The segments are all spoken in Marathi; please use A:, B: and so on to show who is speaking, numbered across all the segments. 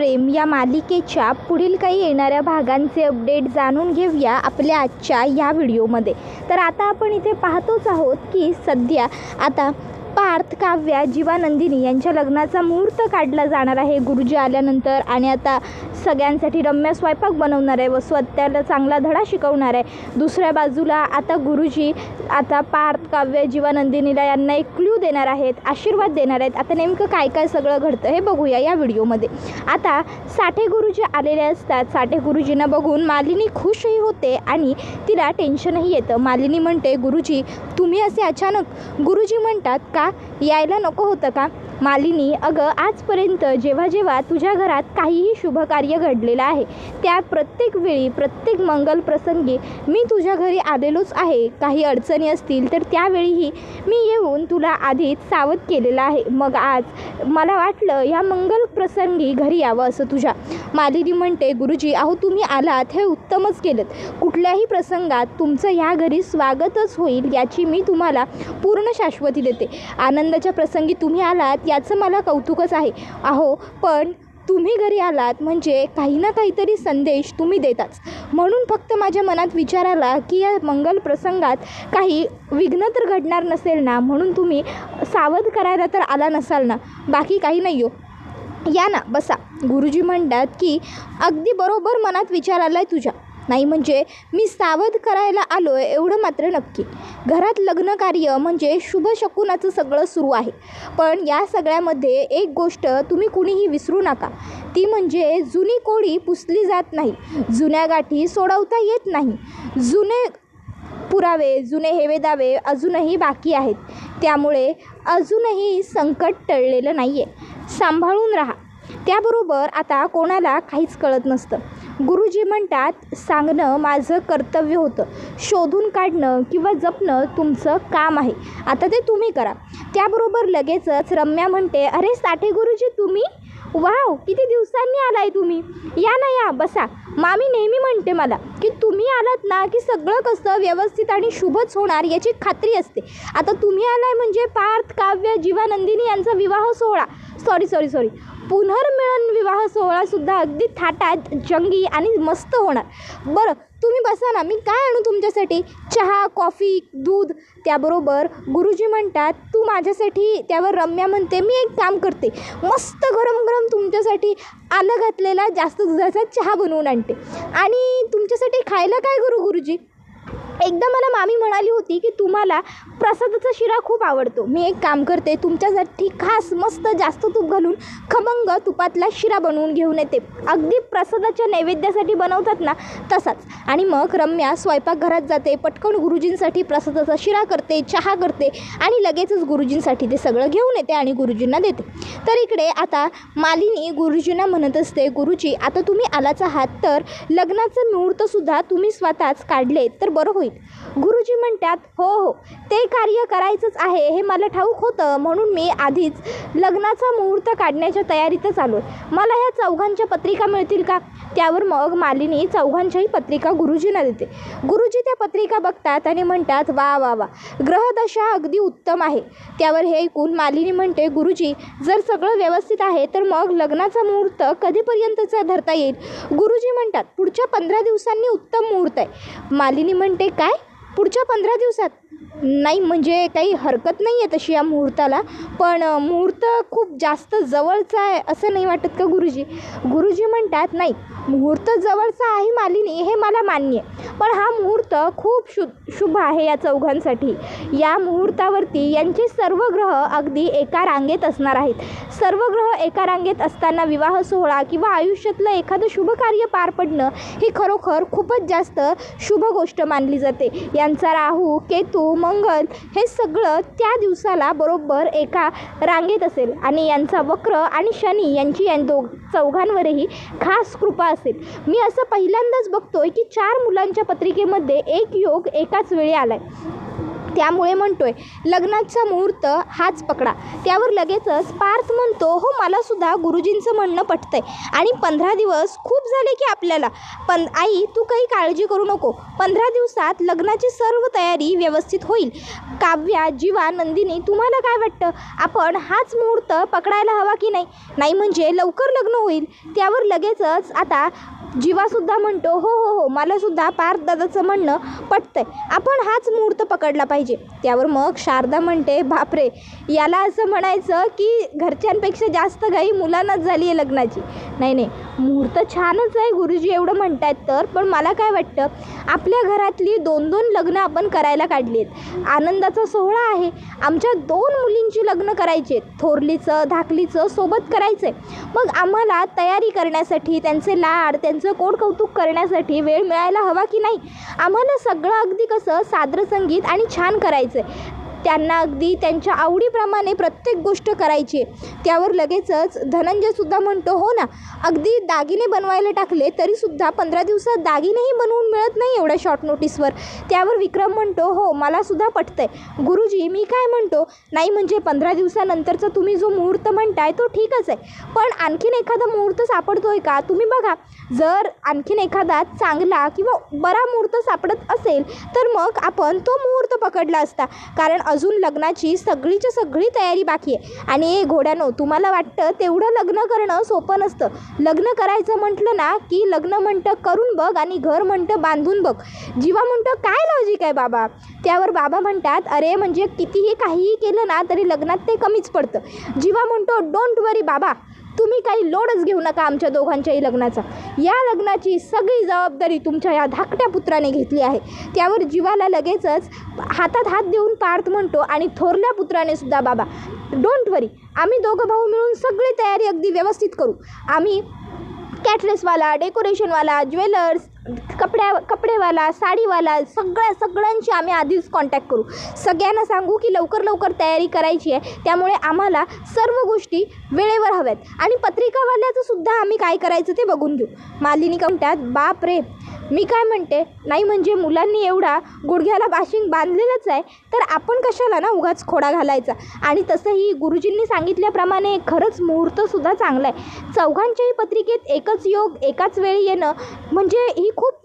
A: प्रेम या मालिकेच्या पुढील काही येणाऱ्या भागांचे अपडेट जाणून घेऊया आपल्या आजच्या या व्हिडिओमध्ये। तर आता आपण इथे पाहतोच आहोत की सध्या आता पार्थ, काव्या, जीवा, नंदिनी यांच्या लग्नाचा मुहूर्त काढला जाणार आहे गुरुजी आल्यानंतर। आणि आता सगळ्यांसाठी रम्या स्वयंपाक बनवणार आहे व स्वतःला चांगला धडा शिकवणार आहे। दुसऱ्या बाजूला आता गुरुजी आता पार्थ, काव्य, जीवा, नंदिनीला यांना एक क्लू देणार आहेत, आशीर्वाद देणार आहेत। आता नेमकं काय काय सगळं घडतं हे बघूया या व्हिडिओमध्ये। आता साठे गुरुजी आलेले असतात। साठे गुरुजींना बघून मालिनी खुशही होते आणि तिला टेन्शनही येतं। मालिनी म्हणते, गुरुजी तुम्ही असे अचानक? गुरुजी म्हणतात, का यायला नको होतं का? मालिनी, अगं आजपर्यंत जेव्हा जेव्हा तुझ्या घरात काहीही शुभकार्य घडलेलं आहे त्या प्रत्येक वेळी, प्रत्येक मंगल प्रसंगी मी तुझ्या घरी आलेलोच आहे। काही अडचणी असतील तर त्यावेळीही मी येऊन तुला आधीच सावध केलेलं आहे। मग आज मला वाटलं या मंगल प्रसंगी घरी यावं असं तुझ्या। मालिनी म्हणते, गुरुजी अहो तुम्ही आलात हे उत्तमच केलं। कुठल्याही प्रसंगात तुमचं ह्या घरी स्वागतच होईल याची मी तुम्हाला पूर्ण शाश्वती देते। आनंदाच्या प्रसंगी तुम्ही आलात याचं मला कौतुकच आहे। अहो पण तुम्ही घरी आलात म्हणजे काही ना काहीतरी संदेश तुम्ही देताच। म्हणून फक्त माझ्या मनात विचार आला की या मंगल प्रसंगात काही विघ्न तर घडणार नसेल ना, म्हणून तुम्ही सावध करायला तर आला नसाल ना, बाकी काही नाही हो। या ना बसा। गुरुजी म्हणतात की अगदी बरोबर मनात विचार आला आहे तुझ्या। नाही म्हणजे मी सावध करायला आलो आहे एवढं मात्र नक्की। घरात लग्न कार्य म्हणजे शुभ शकुनाचं सगळं सुरू आहे, पण या सगळ्यामध्ये एक गोष्ट तुम्ही कुणीही विसरू नका, ती म्हणजे जुनी कोडी पुसली जात नाही, जुन्या गाठी सोडवता येत नाही, जुने पुरावे, जुने हेवेदावे अजूनही बाकी आहेत। त्यामुळे अजूनही संकट टळलेलं नाही आहे, सांभाळून राहा। त्याबरोबर आता कोणाला काहीच कळत नसतं। गुरुजी म्हणतात, सांगणं माझं कर्तव्य होतं, शोधून काढणं किंवा जपणं तुमचं काम आहे, आता ते तुम्ही करा। त्याबरोबर लगेचच रम्या म्हणते, अरे साठे गुरुजी तुम्ही? वाव, किती दिवसांनी आलाय तुम्ही, या ना या बसा। मामी नेहमी म्हणते मला की तुम्ही आलात ना की सगळं कसं व्यवस्थित आणि शुभच होणार याची खात्री असते। आता तुम्ही आलाय म्हणजे पार्थ, काव्य, जीवा, नंदिनी यांचा विवाह सोहळा सॉरी पुनर्मिलन विवाह सोहळासुद्धा अगदी थाटात, जंगी आणि मस्त होणार। बरं तुम्ही बसा ना, मी काय आणू तुमच्यासाठी? चहा, कॉफी, दूध? त्याबरोबर गुरुजी म्हणतात, तू माझ्यासाठी? त्यावर रम्या म्हणते, मी एक काम करते, मस्त गरम गरम तुमच्यासाठी आलं घातलेला जास्त दुधाचा चहा बनवून आणते। आणि तुमच्यासाठी खायला काय करू गुरुजी? एकदा मला मामी म्हणाली होती की तुम्हाला प्रसादाचा शिरा खूप आवडतो, मी एक काम करते, तुमच्यासाठी खास मस्त जास्त तूप घालून खमंग तुपातला शिरा बनवून घेऊन येते, अगदी प्रसादाच्या नैवेद्यासाठी बनवतात ना तसाच। आणि मग रम्या स्वयंपाकघरात जाते, पटकन गुरुजींसाठी प्रसादाचा शिरा करते, चहा करते आणि लगेचच गुरुजींसाठी ते सगळं घेऊन येते आणि गुरुजींना देते। तर इकडे आता मालिनी गुरुजींना म्हणत असते, गुरुजी आता तुम्ही आलाच आहात तर लग्नाचं मुहूर्तसुद्धा तुम्ही स्वतःच काढले तर बरं होईल। गुरुजी म्हणतात, हो ते कार्य करायचंच आहे हे मला ठाऊक होतं, म्हणून मी आधीच लग्नाचा मुहूर्त काढण्याच्या तयारीतच आलो आहे। मला ह्या चौघांच्या पत्रिका मिळतील का? त्यावर मग मालिनी चौघांच्याही पत्रिका गुरुजींना देते। गुरुजी त्या पत्रिका बघतात आणि म्हणतात, वा वा वा, ग्रहदशा अगदी उत्तम आहे। त्यावर हे ऐकून मालिनी म्हणते, गुरुजी जर सगळं व्यवस्थित आहे तर मग लग्नाचा मुहूर्त कधीपर्यंतचा धरता येईल? गुरुजी म्हणतात, पुढच्या 15 दिवसांनी उत्तम मुहूर्त आहे। मालिनी म्हणते, काय पुढच्या 15 दिवसात? नाही म्हणजे काही हरकत नाही आहे तशी या मुहूर्ताला, पण मुहूर्त खूप जास्त जवळचा आहे असं नाही वाटत का गुरुजी? गुरुजी म्हणतात, नाही मुहूर्त जवळचा आहे मालिनी हे मला मान्य आहे, पण हा मुहूर्त खूप शुभ आहे या चौघांसाठी। या मुहूर्तावरती यांचे सर्व ग्रह अगदी एका रांगेत असणार आहेत। सर्व ग्रह एका रांगेत असताना विवाह सोहळा किंवा आयुष्यातलं एखादं शुभ कार्य पार पडणं ही खरोखर खूपच जास्त शुभ गोष्ट मानली जाते। यांचा राहू, केतू, मंगल हे सगळं त्या दिवसाला बरोबर एका रांगेत असेल आणि यांचा वक्र आणि शनी यांची चौघांवरही खास कृपा असेल। मी असं पहिल्यांदाच बघतोय की 4 मुलांच्या पत्रिकेमध्ये एक योग एकाच वेळी आलाय। त्यामुळे म्हणतोय लग्नाचा मुहूर्त हाच पकडा. त्यावर लगेचच पार्थ म्हणतो, हो मलासुद्धा गुरुजींचं म्हणणं पटतंय आणि 15 दिवस खूप झाले की आपल्याला. पण आई तू काही काळजी करू नको, 15 दिवसात लग्नाची सर्व तयारी व्यवस्थित होईल. काव्या, जीवा, नंदिनी तुम्हाला काय वाटतं, आपण हाच मुहूर्त पकडायला हवा की नाही? नाही म्हणजे लवकर लग्न होईल. त्यावर लगेचच आता जीवासुद्धा म्हणतो, हो हो हो मलासुद्धा पार्थ दादाचं म्हणणं पटतंय, आपण हाच मुहूर्त पकडला पाहिजे. त्यावर मग शारदा म्हणते, बापरे याला असं म्हणायचं की घरच्यांपेक्षा जास्त घाई मुलांनाच झाली आहे लग्नाची. नाही नाही, मुहूर्त छानच आहे गुरुजी एवढं म्हणतायत तर, पण मला काय वाटतं आपल्या घरातली 2-2 लग्न आपण करायला काढली आहेत. आनंदाचा सोहळा आहे, आमच्या 2 मुलींची लग्न करायची आहेत, थोरलीचं धाकलीचं सोबत करायचं आहे. मग आम्हाला तयारी करण्यासाठी, त्यांचे लाड, त्यांचं कोड कौतुक करण्यासाठी वेळ मिळायला हवा की नाही? आम्हाला सगळं अगदी कसं सादर संगीत आणि छान करायचं आहे, त्यांना अगदी त्यांच्या आवडीप्रमाणे प्रत्येक गोष्ट करायची आहे. त्यावर लगेचच धनंजयसुद्धा म्हणतो, हो ना, अगदी दागिने बनवायला टाकले तरीसुद्धा 15 दिवसात दागिनेही बनवून मिळत नाही एवढ्या शॉर्ट नोटीसवर. त्यावर विक्रम म्हणतो, हो मलासुद्धा पटतंय गुरुजी, मी काय म्हणतो, नाही म्हणजे 15 दिवसानंतरचा तुम्ही जो मुहूर्त म्हणताय तो ठीकच आहे, पण आणखीन एखादा मुहूर्त सापडतोय का तुम्ही बघा. जर आणखीन एखादा चांगला किंवा बरा मुहूर्त सापडत असेल तर मग आपण तो मुहूर्त पकडला असता, कारण अजून लग्नाची सगळीच्या सगळी तयारी बाकी आहे. आणि घोड्यानो, तुम्हाला वाटतं तेवढं लग्न करणं सोपं नसतं. लग्न करायचं म्हटलं ना की लग्न म्हणतं करून बघ आणि घर म्हणतं बांधून बघ. जीवा म्हणतो, काय लॉजिक आहे बाबा? त्यावर बाबा म्हणतात, अरे म्हणजे कितीही काहीही केलं ना तरी लग्नात ते कमीच पडतं. जीवा म्हणतो, डोंट वरी बाबा, तुम्ही काही लोडच घेऊ नका आमच्या दोघांच्याही लग्नाचा, या लग्नाची सगळी जबाबदारी तुमच्या या धाकट्या पुत्राने घेतली आहे. त्यावर जीवाला लगेचच हातात हात देऊन पार्थ म्हणतो, आणि थोरल्या पुत्राने सुद्धा, बाबा डोंट वरी, आम्ही दोघं भाऊ मिळून सगळी तयारी अगदी व्यवस्थित करू. आम्ही कॅटरेसवाला, डेकोरेशनवाला, ज्वेलर्स, कपडेवाला, साडीवाला, सगळ्यांची आम्ही आधीच कॉन्टॅक्ट करू. सगळ्यांना सांगू की लवकर लवकर तयारी करायची आहे, त्यामुळे आम्हाला सर्व गोष्टी वेळेवर हव्यात. आणि पत्रिकावाल्याचं सुद्धा आम्ही काय करायचं ते बघून घेऊ. मालिनी म्हणतात, बाप रे, मी काय म्हणते, नाही म्हणजे मुलांनी एवढा गुडघ्याला बाशिंग बांधलेलंच आहे तर आपण कशाला ना उगाच खोडा घालायचा. आणि तसंही गुरुजींनी सांगितल्याप्रमाणे खरंच मुहूर्तसुद्धा चांगला आहे. चौघांच्याही पत्रिकेत एकच योग एकाच वेळी येणं म्हणजे ही खूप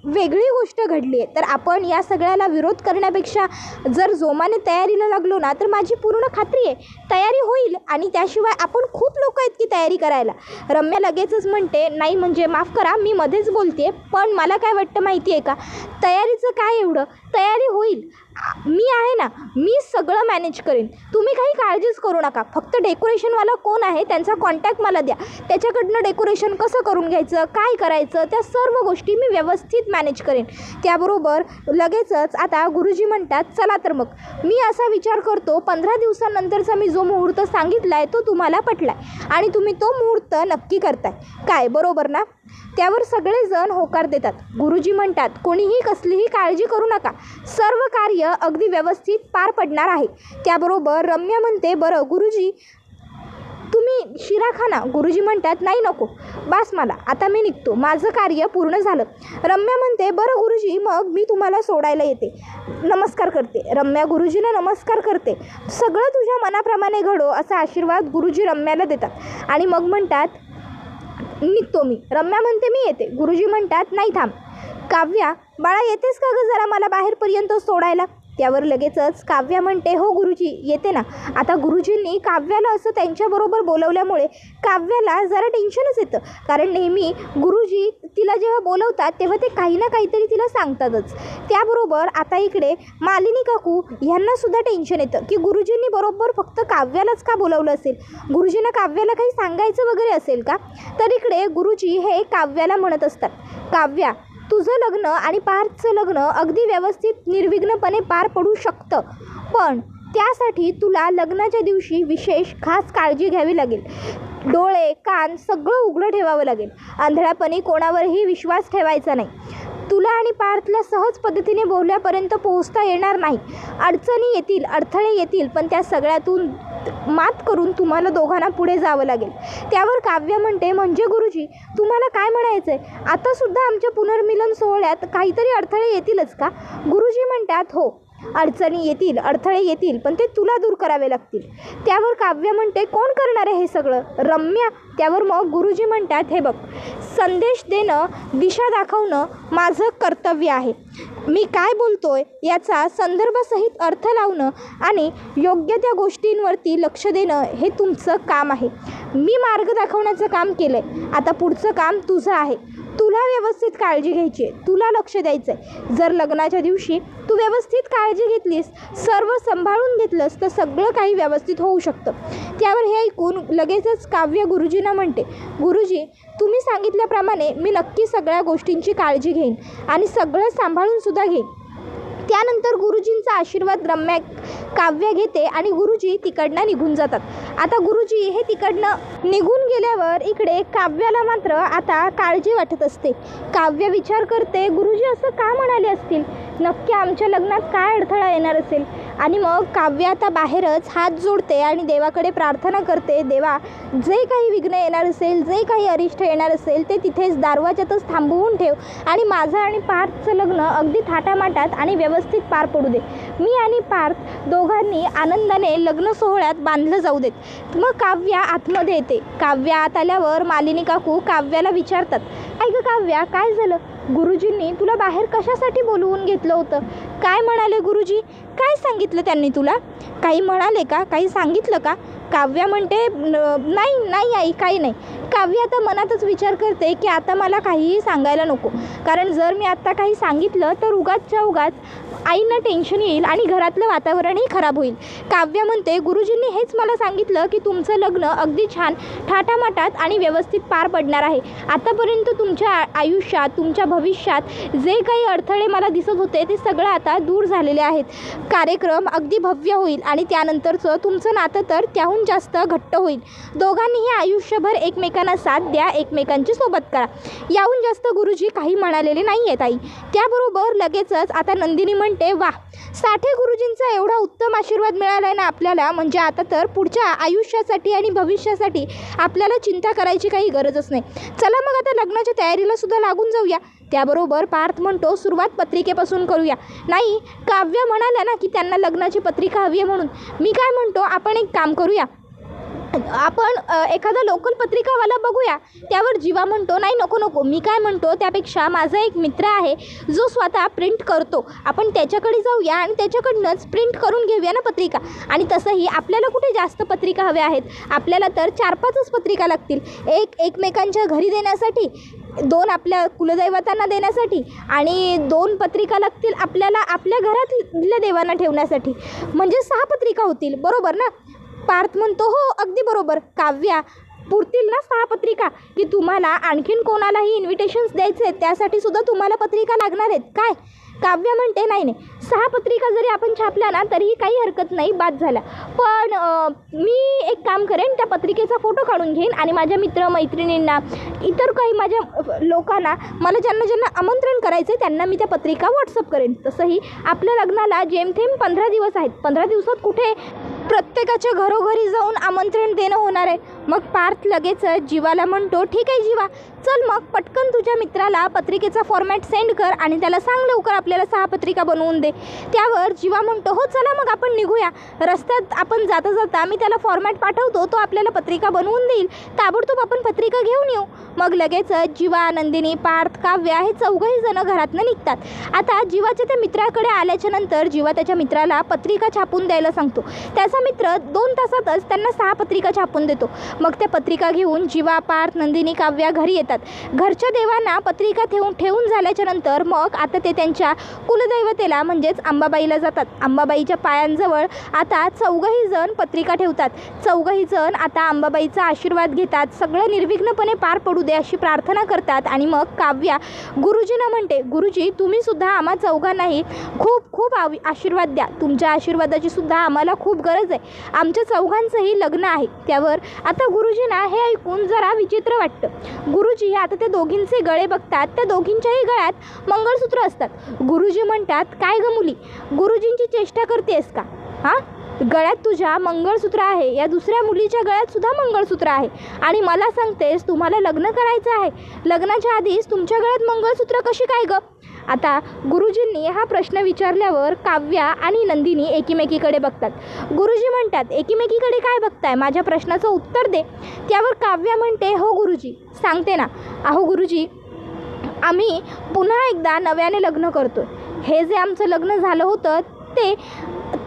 A: वेगळी गोष्ट घडली आहे. तर आपण या सगळ्याला विरोध करण्यापेक्षा जर जोमाने तयारीला लागलो ना तर माझी पूर्ण खात्री आहे तयारी होईल. आणि त्याशिवाय आपण खूप लोक आहेत की तयारी करायला. रम्या लगेचच म्हणते, नाही म्हणजे माफ करा मी मध्येच बोलते, पण मला काय वाटतं माहिती आहे का, तयारीचं काय एवढं, तयारी होईल, मी आहे ना, मी सगळं मॅनेज करेन, तुम्ही काही काळजीच करू नका. फक्त डेकोरेशनवाला कोण आहे त्यांचा कॉन्टॅक्ट मला द्या, त्याच्याकडनं डेकोरेशन कसं करून घ्यायचं, काय करायचं, त्या सर्व गोष्टी मी व्यवस्थित मॅनेज करेन. त्याबरोबर लगेचच आता गुरुजी म्हणतात, चला तर मग मी असा विचार करतो 15 दिवसानंतरचा मी जो मुहूर्त सांगितला आहे तो तुम्हाला पटला आहे आणि तुम्ही तो मुहूर्त नक्की करताय काय, बरोबर ना? त्यावर सगळेजण होकार देतात. गुरुजी म्हणतात, कोणीही कसलीही काळजी करू नका, सर्व कार्य अगदी व्यवस्थित पार पडणार आहे. त्याबरोबर रम्या म्हणते, बरं गुरुजी तुम्ही शिरा खा ना. गुरुजी म्हणतात, नाही नको, बास मला, आता मी निघतो, माझं कार्य पूर्ण झालं. रम्या म्हणते, बरं गुरुजी मग मी तुम्हाला सोडायला येते, नमस्कार करते. रम्या गुरुजीला नमस्कार करते. सगळं तुझ्या मनाप्रमाणे घडो असा आशीर्वाद गुरुजी रम्याला देतात आणि मग म्हणतात, निघतो मी. रम्या म्हणते, मी येते. गुरुजी म्हणतात, नाही थांब, काव्या बाळा येतेस का गं जरा मला बाहेरपर्यंत सोडायला? त्यावर लगेचच काव्या म्हणते, हो गुरुजी येते ना. आता गुरुजींनी काव्याला असं त्यांच्याबरोबर बोलवल्यामुळे काव्याला जरा टेन्शनच येतं, कारण नेहमी गुरुजी तिला जेव्हा बोलवतात तेव्हा ते काही ना काहीतरी तिला सांगतातच. त्याबरोबर आता इकडे मालिनी काकू ह्यांनासुद्धा टेन्शन येतं की गुरुजींनी बरोबर फक्त काव्यालाच का बोलवलं असेल, गुरुजींना काव्याला काही सांगायचं वगैरे असेल का? तर इकडे गुरुजी हे काव्याला म्हणत असतात, काव्या तुझं लग्न आणि पार्थचं लग्न अगदी व्यवस्थित निर्विघ्नपणे पार पडू शकतं, पण त्यासाठी तुला लग्नाच्या दिवशी विशेष खास काळजी घ्यावी लागेल. डोळे कान सगळं उघडं ठेवावं लागेल, आंधळ्यापणी कोणावरही विश्वास ठेवायचा नाही. तुला आणि पार्थला सहज पद्धतीने बोलल्यापर्यंत पोहोचता येणार नाही. अडचणी येतील, अडथळे येतील, पण त्या सगळ्यातून मात करून तुम्हाला दोघांना पुढे जावं लागेल. त्यावर काव्य म्हणते, म्हणजे गुरुजी तुम्हाला काय म्हणायचं आहे, आतासुद्धा आमच्या पुनर्मिलन सोहळ्यात काहीतरी अडथळे येतीलच का? गुरुजी म्हणतात, हो अडचणी येतील, अडथळे येतील, पण ते तुला दूर करावे लागतील. त्यावर काव्या म्हणते, कोण करणार आहे हे सगळं? रम्या. त्यावर मग गुरुजी म्हणतात, हे बघ, संदेश देणं, दिशा दाखवणं माझं कर्तव्य आहे. मी काय बोलतोय याचा संदर्भासहित अर्थ लावणं आणि योग्य त्या गोष्टींवरती लक्ष देणं हे तुमचं काम आहे. मी मार्ग दाखवण्याचं काम केलं आहे, आता पुढचं काम तुझं आहे. तुला व्यवस्थित काळजी घ्यायची आहे, तुला लक्ष द्यायचं आहे. जर लग्नाच्या दिवशी तू व्यवस्थित काळजी घेतलीस, सर्व सांभाळून घेतलंस, तर सगळं काही व्यवस्थित होऊ शकतं. त्यावर हे ऐकून लगेचच काव्य गुरुजींना म्हणते, गुरुजी, तुम्ही सांगितल्याप्रमाणे मी नक्की सगळ्या गोष्टींची काळजी घेईन आणि सगळं सांभाळूनसुद्धा घेईन. त्यानंतर गुरुजींचा आशीर्वाद रम्या काव्य घेते आणि गुरुजी तिकडनं निघून जातात. आता गुरुजी हे तिकडनं निघून गेल्यावर इकडे काव्याला मात्र आता काळजी वाटत असते. काव्य विचार करते, गुरुजी असं का म्हणाले असतील? नक्की आमच्या लग्नात काय अडथळा येणार असेल? आणि मग काव्य आता बाहेरच हात जोडते आणि देवाकडे प्रार्थना करते, देवा, जे काही विघ्न येणार असेल, जे काही अरिष्ट येणार असेल, ते तिथेच दारवाज्यातच थांबवून ठेव आणि माझं आणि पार्थचं लग्न अगदी थाटामाटात आणि व्यवस्थित पार पडू दे. मी आणि पार्थ दोघांनी आनंदाने लग्न सोहळ्यात बांधलं जाऊ देत. मग काव्या आतमध्ये येते. काव्या आत आल्यावर मालिनी काकू काव्याला विचारतात, ऐक काव्या, काय झालं? गुरुजींनी तुला बाहेर कशासाठी बोलवून घेतलं होतं? काय म्हणाले गुरुजी? काय सांगितलं त्यांनी तुला? काही म्हणाले का? काही सांगितलं का? काव्या म्हणते, नाही आई, काही नाही. काव्य आता मनातच विचार करते की आता मला काहीही सांगायला नको, कारण जर मी आत्ता काही सांगितलं तर उगाचच्या उगाच आईंना टेन्शन येईल आणि घरातलं वातावरणही खराब होईल. काव्य म्हणते, गुरुजींनी हेच मला सांगितलं की तुमचं लग्न अगदी छान थाटामाटात आणि व्यवस्थित पार पडणार आहे. आतापर्यंत तुमच्या आयुष्यात, तुमच्या भविष्यात जे काही अडथळे मला दिसत होते ते सगळं आता दूर झालेले आहेत. कार्यक्रम अगदी भव्य होईल आणि त्यानंतरचं तुमचं नातं तर त्याहून जास्त घट्ट होईल. दोघांनीही आयुष्यभर एकमेकांना साथ द्या, एकमेकांची सोबत करा. याहून जास्त गुरुजी काही म्हणालेले नाही आहेत आई. त्याबरोबर लगेचच आता नंदिनी म्हणते, वा, साठे गुरुजींचा एवढा उत्तम आशीर्वाद मिळाला आहे ना आपल्याला, म्हणजे आता तर पुढच्या आयुष्यासाठी आणि भविष्यासाठी आपल्याला चिंता करायची काही गरजच नाही. चला मग आता लग्नाच्या तयारीला सुद्धा लागून जाऊया. त्याबरोबर पार्थ म्हणतो, सुरुवात पत्रिकेपासून करूया. नाही, काव्य म्हणाल्या ना की त्यांना लग्नाची पत्रिका हवी आहे म्हणून. मी काय म्हणतो, आपण एक काम करूया, आपण एखादा लोकल पत्रिकावाला बघूया. त्यावर जीवा म्हणतो, नाही नको, मी काय म्हणतो, त्यापेक्षा माझा एक मित्र आहे जो स्वतः प्रिंट करतो, आपण त्याच्याकडे जाऊया आणि त्याच्याकडनंच प्रिंट करून घेऊया ना पत्रिका. आणि तसंही आपल्याला कुठे जास्त पत्रिका हव्या आहेत, आपल्याला तर 4-5च पत्रिका लागतील. एक एकमेकांच्या घरी देण्यासाठी, 2 आपल्या कुलदैवतांना देण्यासाठी आणि 2 पत्रिका लागतील आपल्याला आपल्या घरातल्या देवांना ठेवण्यासाठी, म्हणजे 6 पत्रिका होतील, बरोबर ना? पार्थ म्हणतो, हो अगदी बरोबर. काव्या, पुरतील ना 6 पत्रिका? की तुम्हाला आणखीन कोणालाही इन्व्हिटेशन्स द्यायचे आहेत, त्यासाठी सुद्धा तुम्हाला पत्रिका लागणार आहेत काय? काव्य म्हणते, नाही, 6 पत्रिका जरी आपण छापल्या ना तरीही काही हरकत नाही, बाद झाल्या. पण मी एक काम करेन, त्या पत्रिकेचा फोटो काढून घेईन आणि माझ्या मित्रमैत्रिणींना, इतर काही माझ्या लोकांना, मला ज्यांना आमंत्रण करायचं आहे त्यांना मी त्या पत्रिका व्हॉट्सअप करेन. तसंही आपल्या लग्नाला जेमतेम 15 दिवस आहेत. 15 दिवसात कुठे प्रत्येकाच्या घरोघरी जाऊन आमंत्रण देणं होणार आहे? मग पार्थ लगेच जीवाला म्हणतो, ठीक आहे जीवा, चल मग पटकन तुझ्या मित्राला पत्रिकेचा फॉर्मॅट सेंड कर आणि त्याला सांग लवकर आपल्याला 6 पत्रिका बनवून दे. त्यावर जीवा म्हणतो, हो चला मग आपण निघूया. रस्त्यात आपण जाता जाता मी त्याला फॉर्मॅट पाठवतो, तो आपल्याला पत्रिका बनवून देईल. ताबडतोब आपण पत्रिका घेऊन येऊ. मग लगेच जीवा, नंदिनी, पार्थ, काव्या हे 4घही जण घरातनं निघतात. आता जीवाच्या त्या मित्राकडे आल्याच्या नंतर जीवा त्याच्या मित्राला पत्रिका छापून द्यायला सांगतो. त्याचा मित्र 2 तासातच त्यांना 6 पत्रिका छापून देतो. मग त्या पत्रिका घेऊन जीवा, पार्थ, नंदिनी, काव्या घरी येतात. घरच्या देवांना पत्रिका ठेवून झाल्याच्या नंतर मग आता ते त्यांच्या कुलदैवतेला म्हणजेच अंबाबाईला जातात. अंबाबाईच्या पायांजवळ आता 4घही जण पत्रिका ठेवतात. 4घही जण आता अंबाबाईचा आशीर्वाद घेतात. सगळं निर्विघ्नपणे पार पडू दे अशी प्रार्थना करतात. आणि मग काव्या गुरुजींना म्हणते, गुरुजी, तुम्ही सुद्धा आम्हा 4घांनाही खूप खूप आशीर्वाद द्या. तुमच्या आशीर्वादाची सुद्धा आम्हाला खूप गरज आहे. आमच्या 4घांचंही लग्न आहे. त्यावर आता गुरुजींना हे ऐकून जरा विचित्र वाटतं. गुरुजी आता त्या दोघींचे गळे बघतात. त्या दोघींच्याही गळ्यात मंगळसूत्र असतात. गुरुजी म्हणतात, काय ग मुली, गुरुजींची चेष्टा करतेस का? हां, गळ्यात तुझ्या मंगळसूत्र आहे, या दुसऱ्या मुलीच्या गळ्यात सुद्धा मंगळसूत्र आहे आणि मला सांगतेस तुम्हाला लग्न करायचं आहे, लग्नाच्या आधीच तुमच्या गळ्यात मंगळसूत्र कशी काय ग? आता गुरुजींनी हा प्रश्न विचारल्यावर काव्या आणि नंदिनी एकीमेकीकडे बघतात. गुरुजी म्हणतात, एकीमेकीकडे काय बघताय, माझ्या प्रश्नाचं उत्तर दे. त्यावर काव्या म्हणते, हो गुरुजी सांगते ना. अहो गुरुजी, आम्ही पुन्हा एकदा नव्याने लग्न करतो. हे जे आमचं लग्न झालं होतं ते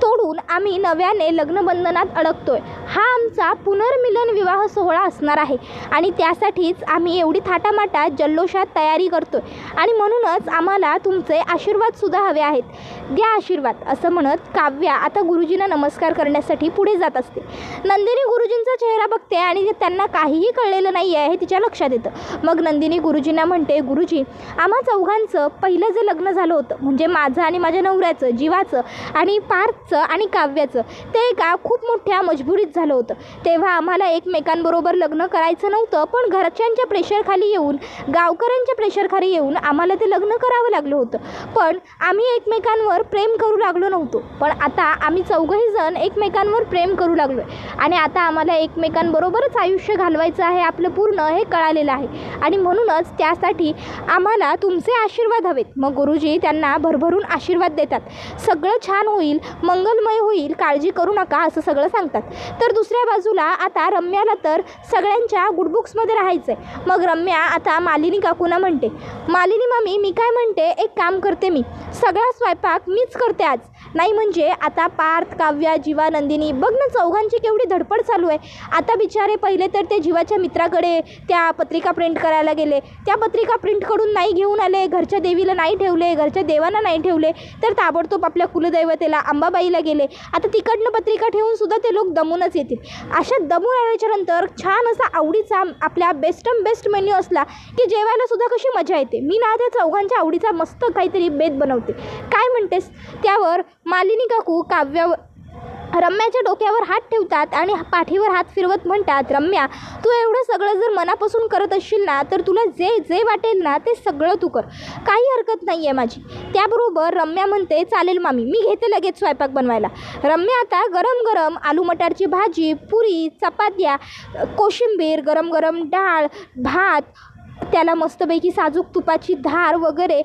A: तोडून आम्ही नव्याने लग्नबंधनात अडकतोय. हा आमचा पुनर्मिलन विवाह सोहळा असणार आहे आणि त्यासाठीच आम्ही एवढी थाटामाटात जल्लोषात तयारी करतोय आणि म्हणूनच आम्हाला तुमचे आशीर्वादसुद्धा हवे आहेत, द्या आशीर्वाद, असं म्हणत काव्या आता गुरुजींना नमस्कार करण्यासाठी पुढे जात असते. नंदिनी गुरुजींचा चेहरा बघते आणि त्यांना काहीही कळलेलं नाही आहे हे तिच्या लक्षात येतं. मग नंदिनी गुरुजींना म्हणते, गुरुजी आम्हा चौघांचं पहिलं जे लग्न झालं होतं, म्हणजे माझं आणि माझ्या नवऱ्याचं, जीवाचं आणि पार्थचं आणि काव्याचं, ते एका खूप मोठ्या मजबुरीत झालं होतं. तेव्हा आम्हाला एकमेकांबरोबर लग्न करायचं नव्हतं, पण घरच्यांच्या प्रेशरखाली येऊन, गावकऱ्यांच्या प्रेशरखाली येऊन आम्हाला ते लग्न करावं लागलं होतं. पण आम्ही एकमेकांवर प्रेम करू लागलो नव्हतो. पण आता आम्ही चौघही जण एकमेकांवर प्रेम करू लागलो आहे आणि आता आम्हाला एकमेकांबरोबरच आयुष्य घालवायचं आहे आपलं पूर्ण, हे कळालेलं आहे आणि म्हणूनच त्यासाठी आम्हाला तुमचे आशीर्वाद हवेत. मग गुरुजी त्यांना भरभरून आशीर्वाद देतात. सगळं छान होईल, मंगलमय होईल, काळजी करू नका, असं सगळं सांगतात. तर दुसऱ्या बाजूला आता रम्याला तर सगळ्यांच्या गुडबुक्समध्ये राहायचं आहे. मग रम्या आता मालिनी काकूंना म्हणते, मालिनी मामी मी काय म्हणते, एक काम करते, मी सगळा स्वयंपाक मीच करते आज. नाही म्हणजे आता पार्थ, काव्या, जीवा, नंदिनी, बघ ना चौघांची केवढी धडपड चालू आहे. आता बिचारे पहिले तर ते जीवाच्या मित्राकडे त्या पत्रिका प्रिंट करायला गेले, त्या पत्रिका प्रिंट करून नाही घेऊन आले, घरच्या देवीला नाही ठेवले, घरच्या देवांना नाही ठेवले, तर ताबडतोब आपल्या कुलदैवतेला अंबाबाईला गेले. आता तिकडनं पत्रिका ठेवून सुद्धा ते लोक दमूनच येतील. अशा दमून आल्याच्या नंतर छान असा आवडीचा आपल्या बेस्ट मेन्यू असला की जेवायला सुद्धा कशी मजा येते. मी ना त्या चौघांच्या आवडीचा मस्त काहीतरी बेत बनवते, काय म्हणतेस? त्यावर मालिनी काकू रम्याच्या डोक्यावर हात ठेवतात आणि पाठीवर हात फिरवत म्हणतात, रम्या तू एवढं सगळं जर मनापासून करत असशील ना, तर तुला जे जे वाटेल ना ते सगळं तू कर, काही हरकत नाही आहे माझी. त्याबरोबर रम्या म्हणते, चालेल मामी, मी घेते लगेच स्वयंपाक बनवायला. रम्या आता गरम गरम आलू मटारची भाजी, पुरी, चपात्या, कोशिंबीर, गरम गरम डाळ, भात, त्याला मस्तपैकी साजूक तुपाची धार वगैरे,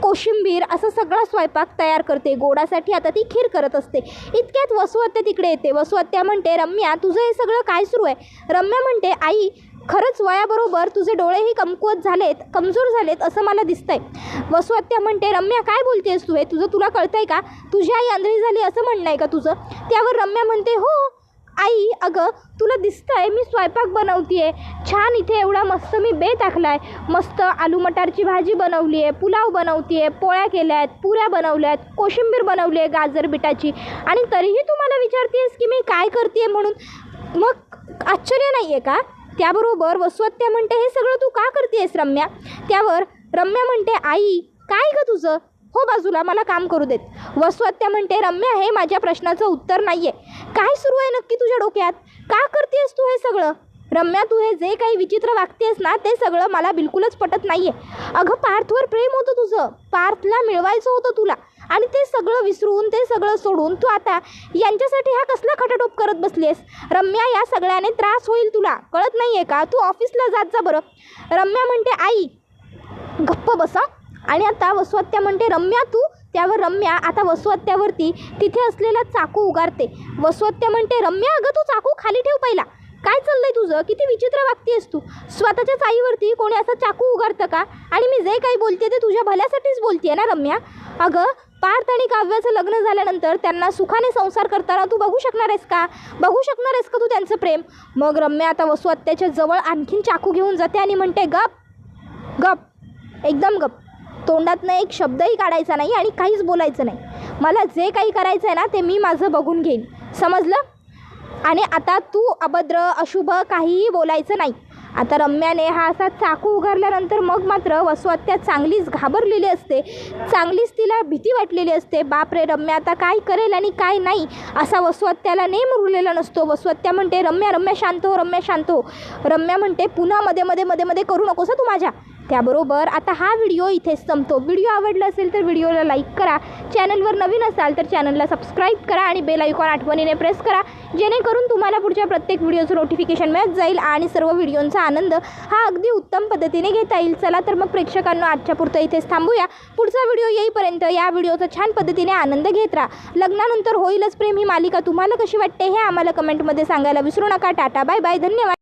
A: कोशिंबीर, असं सगळा स्वयंपाक तयार करते. गोडासाठी आता ती खीर करत असते. इतक्यात वसुहत्या तिकडे येते. वसुहत्या म्हणते, रम्या तुझं हे सगळं काय सुरू आहे? रम्या म्हणते, आई खरंच वयाबरोबर तुझे डोळेही कमकुवत झालेत, कमजोर झालेत असं मला दिसतंय. वसुहत्या म्हणते, रम्या काय बोलतेस तू, हे तुला कळतंय का? तुझी आई आंधळी झाली असं म्हणणं आहे का तुझं? त्यावर रम्या म्हणते, हो आई, अगं तुला दिसतंय मी स्वयंपाक बनवते, छान इथे एवढा मस्त मी बेत टाकला आहे, मस्त आलू मटारची भाजी बनवली आहे, पुलाव बनवते आहे, पोळ्या केल्या आहेत, पुऱ्या बनवल्या आहेत, कोशिंबीर बनवली आहे गाजर बिटाची, आणि तरीही तू मला विचारतेस की मी काय करते म्हणून. मग आश्चर्य नाही आहे का? त्याबरोबर वसुहत्या म्हणते, हे सगळं तू का करतेस रम्या? त्यावर रम्या म्हणते, आई काय गं तुझं, हो बाजूला, मला काम करू देत. वसुहत्या म्हणते, रम्या हे माझ्या प्रश्नाचं उत्तर नाही आहे, काय सुरू आहे नक्की तुझ्या डोक्यात, का करतेस तू हे सगळं? रम्या तू हे जे काही विचित्र वागतेस ना ते सगळं मला बिलकुलच पटत नाही आहे. अगं पार्थवर प्रेम होतं तुझं, पार्थला मिळवायचं होतं तुला, आणि ते सगळं विसरून, ते सगळं सोडून तू आता यांच्यासाठी हा कसला खटाटोप करत बसलीस? रम्या या सगळ्याने त्रास होईल तुला, कळत नाही आहे का? तू ऑफिसला जात जा बरं. रम्या म्हणते, आई गप्प बसा. आणि आता वसुहत्या म्हणते, रम्या तू. त्यावर रम्या आता वसुहत्यावरती तिथे असलेला चाकू उगारते. वसुहत्या म्हणते, रम्या अगं तू चाकू खाली ठेव पहिला, काय चाललंय तुझं, किती विचित्र वागतेस तू, स्वतःच्याच आईवरती कोणी असं चाकू उगारतं का? आणि मी जे काही बोलते ते तुझ्या भल्यासाठीच बोलते ना रम्या. अगं पार्थ आणि काव्याचं लग्न झाल्यानंतर त्यांना सुखाने संसार करताना तू बघू शकणार आहेस का? बघू शकणार आहेस का तू त्यांचं प्रेम? मग रम्या आता वसुहत्याच्या जवळ आणखीन चाकू घेऊन जाते आणि म्हणते, गप गप, एकदम गप, तोंडातनं एक शब्दही काढायचा नाही आणि काहीच बोलायचं नाही. मला जे काही करायचं आहे ना ते मी माझं बघून घेईन, समजलं? आणि आता तू अभद्र अशुभ काहीही बोलायचं नाही. आता रम्याने हा असा चाकू उगारल्यानंतर मग मात्र वसुहत्या चांगलीच घाबरलेली असते, चांगलीच तिला भीती वाटलेली असते. बापरे, रम्या आता काय करेल आणि काय नाही असा वसुहत्याला नेम उरलेला नसतो. वसुहत्या म्हणते, रम्या रम्या शांत हो, रम्या शांत हो. रम्या म्हणते, पुन्हा मध्ये मध्ये मध्ये मध्ये करू नकोस तू माझ्या, त्याबरोबर आता हा व्हिडिओ इथेच संपतो. व्हिडिओ आवडला असेल तर व्हिडिओला लाईक करा, चॅनलवर नवीन असाल तर चॅनलला सबस्क्राईब करा आणि बेल आयकॉन आठवणीने प्रेस करा, जेणेकरून तुम्हाला पुढच्या प्रत्येक व्हिडिओचं नोटिफिकेशन मिळत जाईल आणि सर्व व्हिडिओंचा आनंद हा अगदी उत्तम पद्धतीने घेता येईल. चला तर मग प्रेक्षकांनो, आजच्या पुरतं इथेच थांबूया. पुढचा व्हिडिओ येईपर्यंत या व्हिडिओचा छान पद्धतीने आनंद घेत राहा. लग्नानंतर होईलच प्रेम ही मालिका तुम्हाला कशी वाटते हे आम्हाला कमेंटमध्ये सांगायला विसरू नका. टाटा, बाय बाय, धन्यवाद.